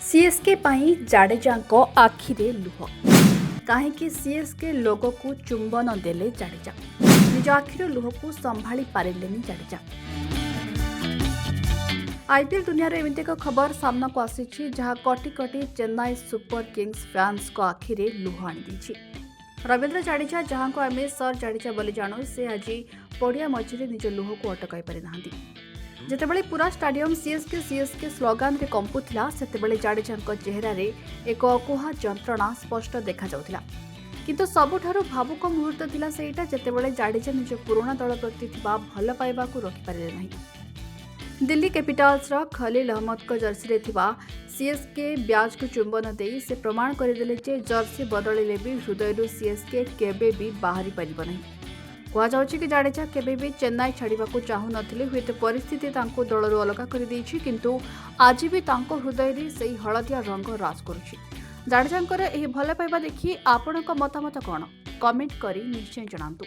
CSK पाई जाडेजांको आखिरे लुह कहीं CSK लोगो को चुंबन देले जाडेजा निज आखिर लुह को संभाली पारिलेनी जाडेजा। आईपीएल दुनिया एमती एक खबर सामना को आसी जहां कटी कटी चेन्नई सुपर किंग्स फैंस को आखिरे लुह आनी। रवींद्र जाडेजा जहां को आम सर जाडेजा बोली जानू से आज पड़िया मझिरे निज लुह को अटकाई पारि नाहांती। जेतेबेले पूरा स्टाडियम सीएसके स्लोगान रे कंपुथिला सेतेबेले जाडेजांको चेहरा रे एक अकुहा जंत्रणा स्पष्ट देखा जाउथिला। किंतु सबुठारु भावुक मुहूर्त थिला सेटा जेतेबेले जाडेजा निज पुराना दल प्रति थिबा भल पाइबा को रखि पारिले नाही। दिल्ली कैपिटल्स रो खलील अहमद को जर्सी रे थिबा सीएसके ब्याज को चुंबन देई से प्रमाण करदेले जे जर्सी बदलिले भी हृदयरु सीएसके केबे भी बाहरी परिबो नाही। कहुछि कि जाडेजा केबे भी चेन्नई छाड़िबा को चाहू नथिले हुए परिस्थिति तांको दलरू अलगा कर देछि किंतु आज भी तांको हृदय रे सेही हळदिया रंग राज करुछि। जाडेजांकर एही भल पाइबा देखि आपणक मतामत कोन कमेंट करी निश्चय जणांतु।